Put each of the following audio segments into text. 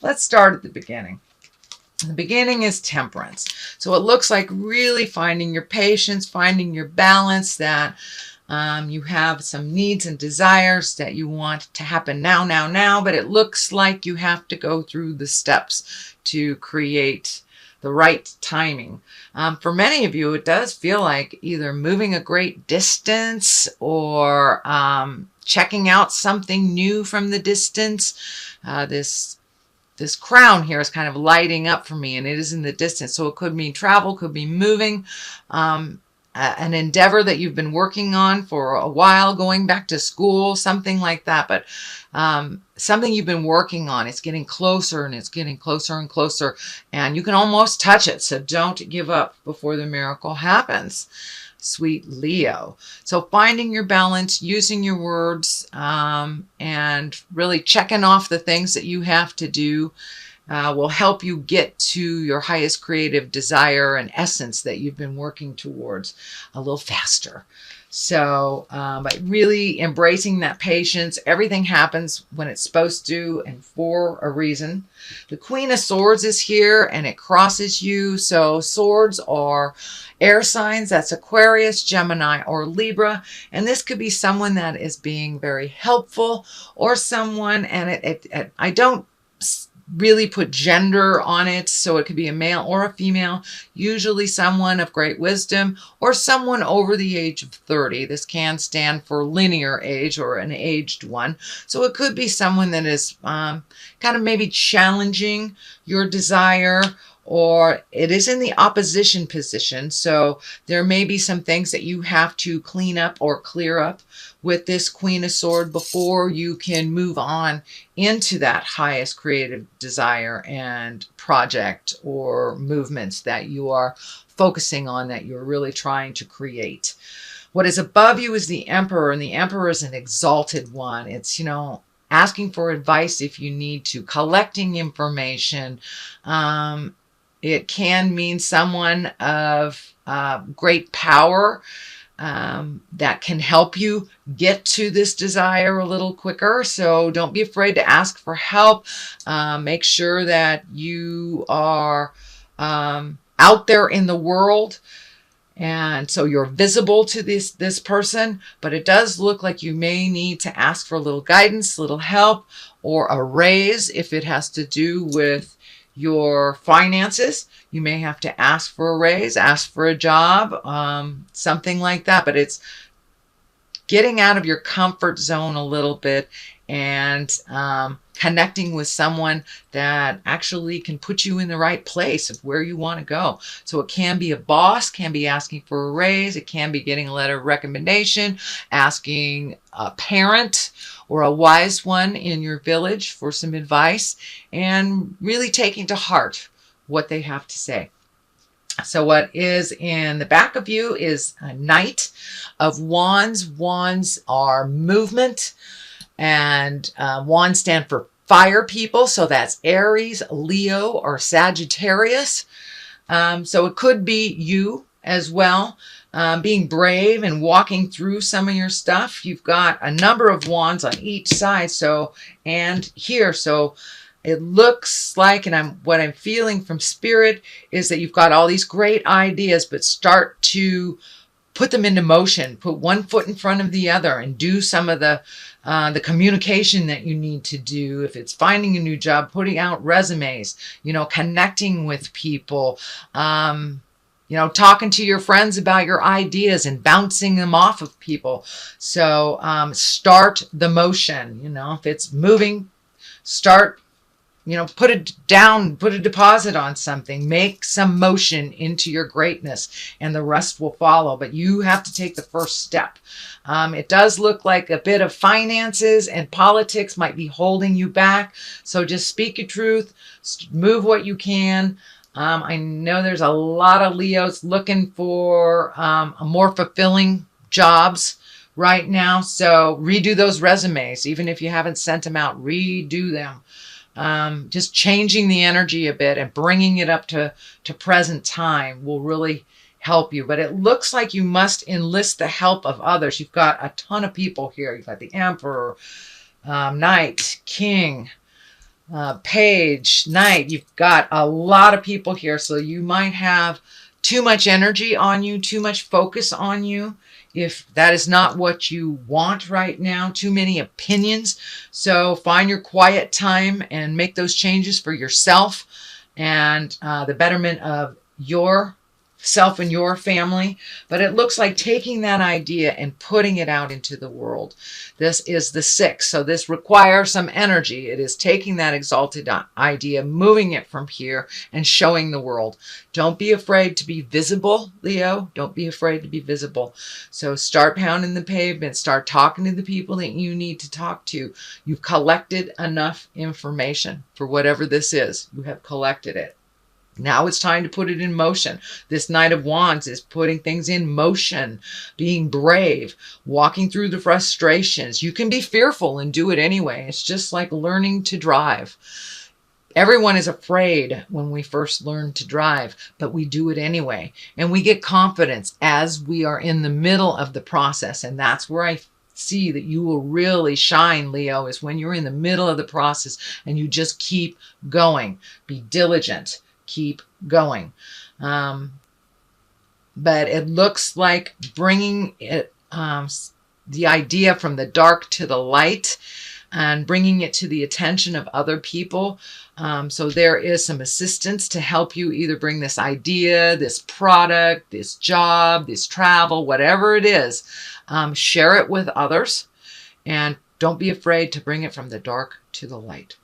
Let's start at the beginning. The beginning is temperance. So it looks like really finding your patience, finding your balance, that you have some needs and desires that you want to happen now, but it looks like you have to go through the steps to create the right timing. For many of you, it does feel like either moving a great distance or checking out something new from the distance. This crown here is kind of lighting up for me, and it is in the distance. So it could mean travel, could be moving, an endeavor that you've been working on for a while, going back to school, something like that. But something you've been working on, it's getting closer and it's getting closer and closer, and you can almost touch it. So don't give up before the miracle happens, sweet Leo. So finding your balance, using your words, and really checking off the things that you have to do will help you get to your highest creative desire and essence that you've been working towards a little faster. So by really embracing that patience, everything happens when it's supposed to and for a reason. The Queen of Swords is here and it crosses you. So swords are air signs. That's Aquarius, Gemini, or Libra. And this could be someone that is being very helpful, or someone, and I don't really put gender on it, so it could be a male or a female, usually someone of great wisdom or someone over the age of 30. This can stand for linear age or an aged one. So it could be someone that is kind of maybe challenging your desire, or it is in the opposition position. So there may be some things that you have to clean up or clear up with this Queen of Swords before you can move on into that highest creative desire and project or movements that you are focusing on, that you're really trying to create. What is above you is the Emperor, and the Emperor is an exalted one. It's, asking for advice if you need to, collecting information. It can mean someone of great power that can help you get to this desire a little quicker. So don't be afraid to ask for help. Make sure that you are out there in the world, and so you're visible to this person. But it does look like you may need to ask for a little guidance, a little help, or a raise if it has to do with your finances. You may have to ask for a raise, ask for a job, something like that. But it's getting out of your comfort zone a little bit and connecting with someone that actually can put you in the right place of where you want to go. So it can be a boss, can be asking for a raise, it can be getting a letter of recommendation, asking a parent or a wise one in your village for some advice, and really taking to heart what they have to say. So what is in the back of you is a Knight of Wands. Wands are movement, and wands stand for fire people. So that's Aries, Leo, or Sagittarius. So it could be you as well, being brave and walking through some of your stuff. You've got a number of wands on each side. And here, so it looks like, and what I'm feeling from Spirit is that you've got all these great ideas, but start to put them into motion. Put one foot in front of the other and do some of the communication that you need to do. If it's finding a new job, putting out resumes, connecting with people, talking to your friends about your ideas and bouncing them off of people. So start the motion. If it's moving, start. Put it down, put a deposit on something, make some motion into your greatness, and the rest will follow. But you have to take the first step. It does look like a bit of finances and politics might be holding you back. So just speak your truth, move what you can. I know there's a lot of Leos looking for a more fulfilling jobs right now. So redo those resumes. Even if you haven't sent them out, redo them. Just changing the energy a bit and bringing it up to present time will really help you. But it looks like you must enlist the help of others. You've got a ton of people here. You've got the Emperor, Knight, King, Page, Knight, you've got a lot of people here, so you might have too much energy on you, too much focus on you. If that is not what you want right now, too many opinions. So find your quiet time and make those changes for yourself and the betterment of your self and your family. But it looks like taking that idea and putting it out into the world. This is the 6, so this requires some energy. It is taking that exalted idea, moving it from here and showing the world. Don't be afraid to be visible, Leo. Don't be afraid to be visible. So start pounding the pavement, start talking to the people that you need to talk to. You've collected enough information for whatever this is. You have collected it. Now it's time to put it in motion. This Knight of Wands is putting things in motion, being brave, walking through the frustrations. You can be fearful and do it anyway. It's just like learning to drive. Everyone is afraid when we first learn to drive, but we do it anyway. And we get confidence as we are in the middle of the process. And that's where I see that you will really shine, Leo, is when you're in the middle of the process and you just keep going. Be diligent. Keep going. But it looks like bringing it, the idea from the dark to the light and bringing it to the attention of other people. So there is some assistance to help you either bring this idea, this product, this job, this travel, whatever it is. Share it with others and don't be afraid to bring it from the dark to the light.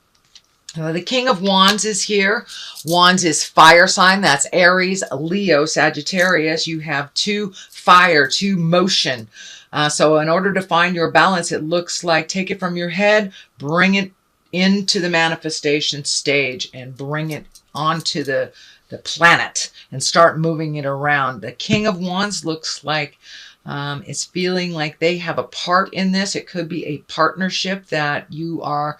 The King of Wands is here. Wands is fire sign. That's Aries, Leo, Sagittarius. You have 2 fire, 2 motion. So in order to find your balance, it looks like take it from your head, bring it into the manifestation stage and bring it onto the planet and start moving it around. The King of Wands looks like it's feeling like they have a part in this. It could be a partnership that you are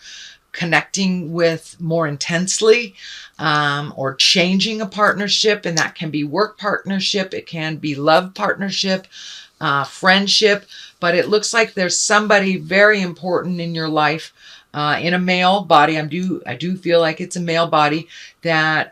connecting with more intensely, or changing a partnership, and that can be work partnership, it can be love partnership, friendship, but it looks like there's somebody very important in your life, in a male body. I do feel like it's a male body that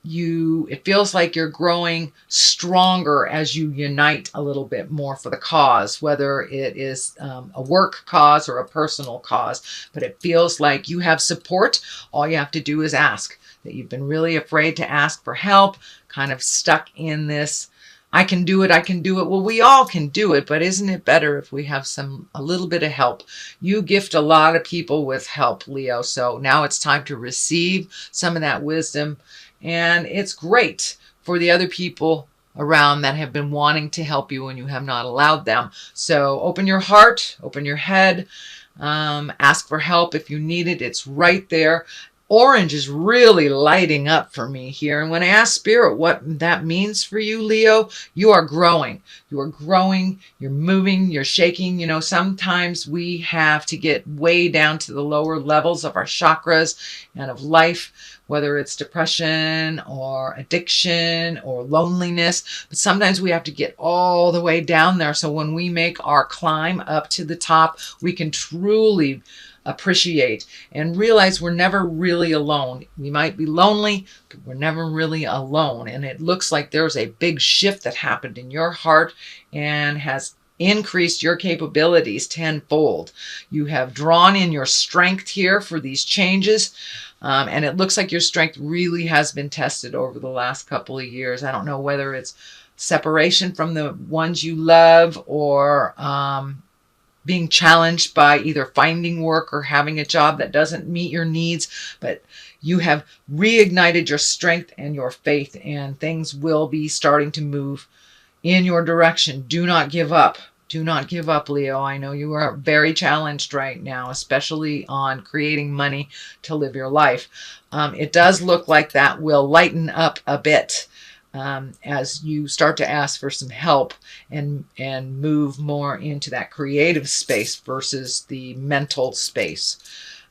it feels like you're growing stronger as you unite a little bit more for the cause, whether it is a work cause or a personal cause, but it feels like you have support. All you have to do is ask. That you've been really afraid to ask for help, kind of stuck in this, I can do it, I can do it. Well, we all can do it, but isn't it better if we have a little bit of help? You gift a lot of people with help, Leo, so now it's time to receive some of that wisdom. And it's great for the other people around that have been wanting to help you and you have not allowed them. So open your heart, open your head, ask for help if you need it. It's right there. Orange is really lighting up for me here. And when I ask Spirit what that means for you, Leo, you are growing. You are growing, you're moving, you're shaking. You know, sometimes we have to get way down to the lower levels of our chakras and of life, whether it's depression or addiction or loneliness. But sometimes we have to get all the way down there. So when we make our climb up to the top, we can truly appreciate and realize we're never really alone. We might be lonely, but we're never really alone. And it looks like there's a big shift that happened in your heart and has increased your capabilities tenfold. You have drawn in your strength here for these changes. And it looks like your strength really has been tested over the last couple of years. I don't know whether it's separation from the ones you love or being challenged by either finding work or having a job that doesn't meet your needs, but you have reignited your strength and your faith, and things will be starting to move in your direction. Do not give up. Do not give up, Leo. I know you are very challenged right now, especially on creating money to live your life. It does look like that will lighten up a bit as you start to ask for some help and move more into that creative space versus the mental space.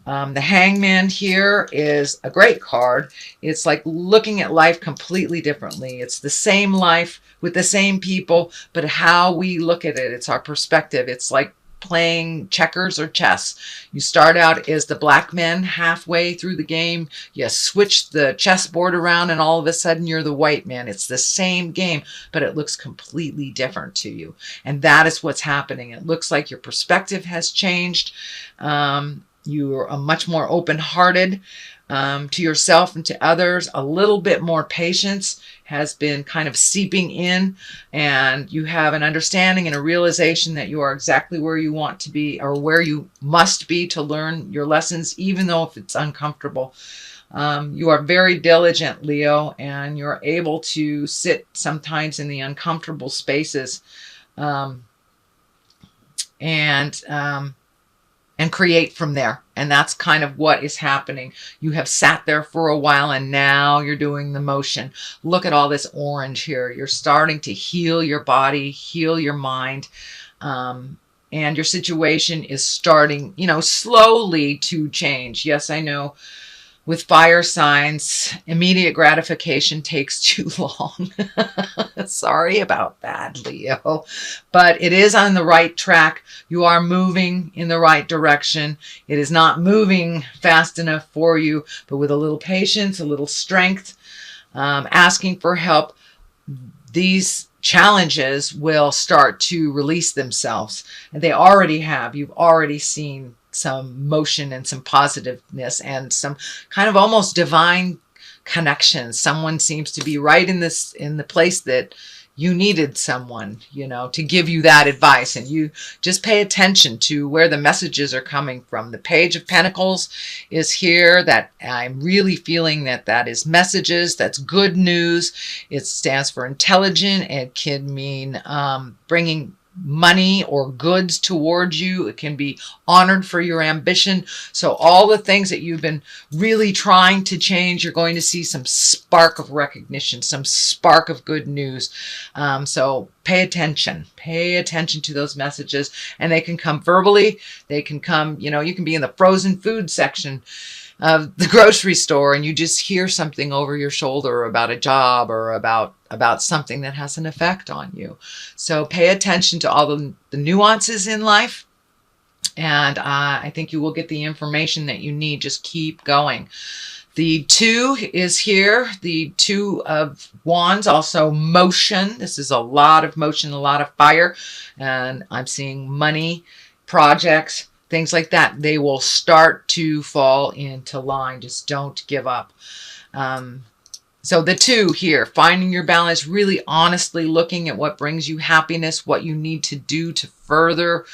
The Hangman here is a great card. It's like looking at life completely differently. It's the same life with the same people, but how we look at it, it's our perspective. It's like playing checkers or chess. You start out as the black men halfway through the game. You switch the chessboard around and all of a sudden you're the white man. It's the same game, but it looks completely different to you. And that is what's happening. It looks like your perspective has changed. You are much more open-hearted to yourself and to others. A little bit more patience has been kind of seeping in, and you have an understanding and a realization that you are exactly where you want to be, or where you must be to learn your lessons, even though if it's uncomfortable. You are very diligent, Leo, and you're able to sit sometimes in the uncomfortable spaces and create from there. And that's kind of what is happening. You have sat there for a while and now you're doing the motion. Look at all this orange here. You're starting to heal your body, heal your mind. And your situation is starting, slowly to change. Yes, I know. With fire signs, immediate gratification takes too long. Sorry about that, Leo. But it is on the right track. You are moving in the right direction. It is not moving fast enough for you, but with a little patience, a little strength, asking for help, these challenges will start to release themselves. And they already have. You've already seen some motion and some positiveness and some kind of almost divine connections. Someone seems to be right in the place that you needed someone, to give you that advice. And you just pay attention to where the messages are coming from. The Page of Pentacles is here. That I'm really feeling that is messages. That's good news. It stands for intelligent. It can mean bringing money or goods towards you. It can be honored for your ambition. So all the things that you've been really trying to change, you're going to see some spark of recognition, some spark of good news. So pay attention to those messages, and they can come verbally. They can come, you can be in the frozen food section of the grocery store and you just hear something over your shoulder about a job or about something that has an effect on you. So pay attention to all the nuances in life, and I think you will get the information that you need. Just keep going. The 2 is here. The 2 of Wands, also motion. This is a lot of motion, a lot of fire, and I'm seeing money, projects, things like that. They will start to fall into line. Just don't give up. So the 2 here, finding your balance, really honestly looking at what brings you happiness, what you need to do to further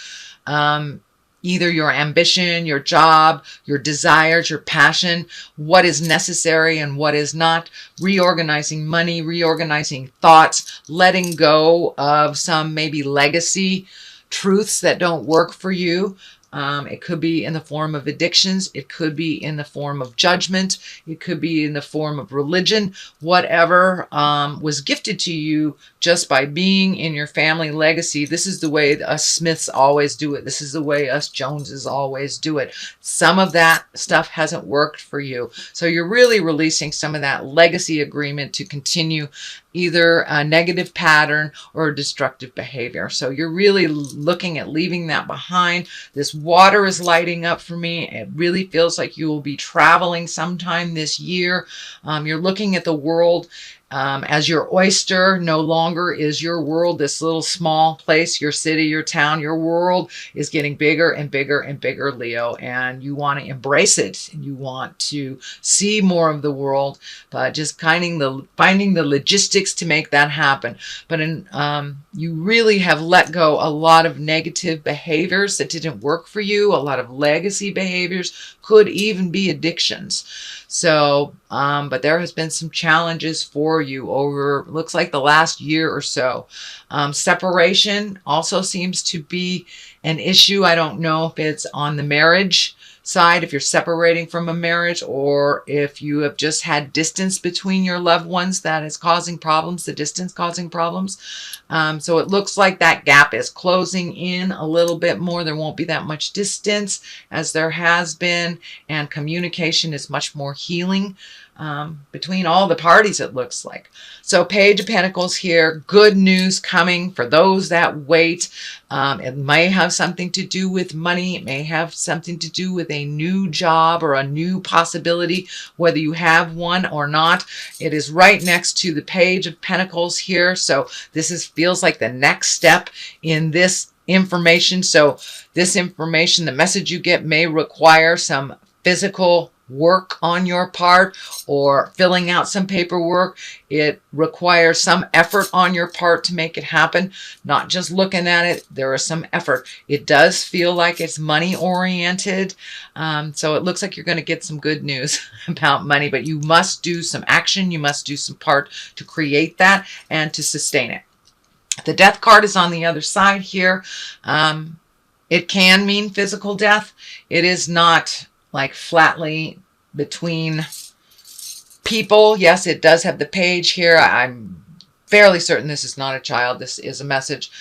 either your ambition, your job, your desires, your passion, what is necessary and what is not, reorganizing money, reorganizing thoughts, letting go of some maybe legacy truths that don't work for you. It could be in the form of addictions. It could be in the form of judgment. It could be in the form of religion. Whatever was gifted to you just by being in your family legacy. This is the way us Smiths always do it. This is the way us Joneses always do it. Some of that stuff hasn't worked for you. So you're really releasing some of that legacy agreement to continue either a negative pattern or a destructive behavior. So you're really looking at leaving that behind. This water is lighting up for me. It really feels like you will be traveling sometime this year. You're looking at the world as your oyster. No longer is your world this little small place, your city, your town. Your world is getting bigger and bigger and bigger, Leo, and you want to embrace it and you want to see more of the world, but just finding the logistics to make that happen. But you really have let go a lot of negative behaviors that didn't work for you, a lot of legacy behaviors, could even be addictions. So, but there has been some challenges for you over, looks like the last year or so. Separation also seems to be an issue. I don't know if it's on the marriage side, if you're separating from a marriage, or if you have just had distance between your loved ones that is causing problems, the distance causing problems. So it looks like that gap is closing in a little bit more. There won't be that much distance as there has been, and communication is much more healing. between all the parties, it looks like. So Page of Pentacles here, good news coming for those that wait. It may have something to do with money. It may have something to do with a new job or a new possibility, whether you have one or not. It is right next to the Page of Pentacles here. So this feels like the next step in this information. So this information, the message you get may require some physical work on your part or filling out some paperwork. It requires some effort on your part to make it happen, not just looking at it. There is some effort. It does feel like it's money oriented. So it looks like you're going to get some good news about money, but you must do some action. You must do some part to create that and to sustain it. The Death card is on the other side here. It can mean physical death. It is not like flatly between people. Yes, it does have the page here. I'm fairly certain this is not a child. This is a message.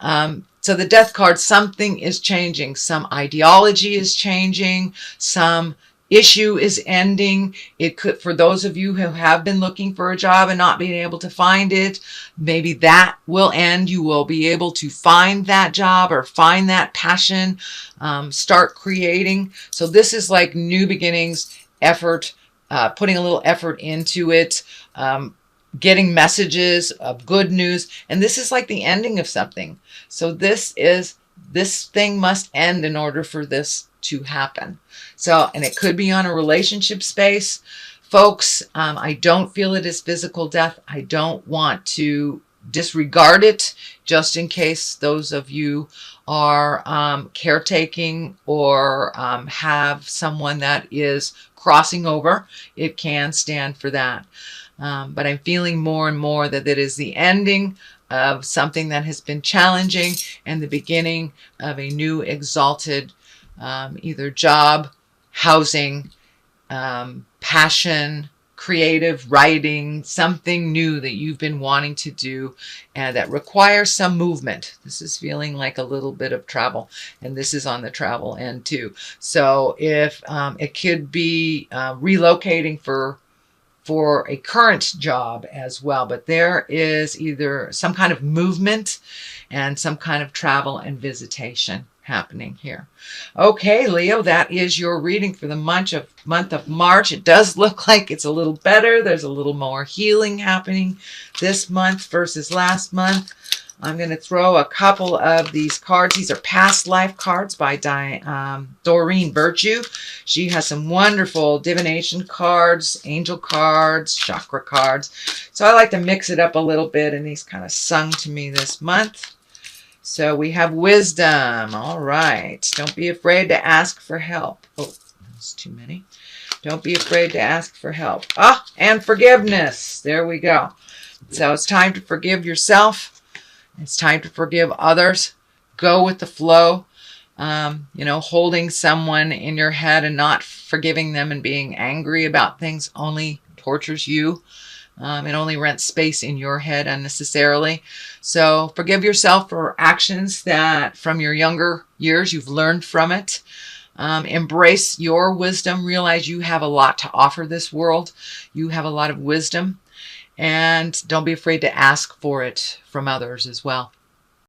So the Death card, something is changing. Some ideology is changing. Some issue is ending. It could, for those of you who have been looking for a job and not being able to find it, maybe that will end. You will be able to find that job or find that passion, start creating. So this is like new beginnings, effort, putting a little effort into it, getting messages of good news. And this is like the ending of something. So this thing must end in order for this to happen. So, and it could be on a relationship space. Folks, I don't feel it is physical death. I don't want to disregard it, just in case those of you are caretaking or have someone that is crossing over. It can stand for that. But I'm feeling more and more that it is the ending of something that has been challenging and the beginning of a new exalted either job, housing, passion, creative writing, something new that you've been wanting to do and that requires some movement. This is feeling like a little bit of travel, and this is on the travel end too. So if it could be relocating for a current job as well, but there is either some kind of movement and some kind of travel and visitation happening here. Okay, Leo, that is your reading for the month of March. It does look like it's a little better. There's a little more healing happening this month versus last month. I'm going to throw a couple of these cards. These are past life cards by Doreen Virtue. She has some wonderful divination cards, angel cards, chakra cards. So I like to mix it up a little bit, and these kind of sung to me this month. So we have wisdom. All right. Don't be afraid to ask for help. Oh, that's too many. Don't be afraid to ask for help. Ah, and forgiveness. There we go. So it's time to forgive yourself. It's time to forgive others. Go with the flow. Holding someone in your head and not forgiving them and being angry about things only tortures you. It only rents space in your head unnecessarily. So forgive yourself for actions that from your younger years you've learned from it. Embrace your wisdom. Realize you have a lot to offer this world. You have a lot of wisdom. And don't be afraid to ask for it from others as well.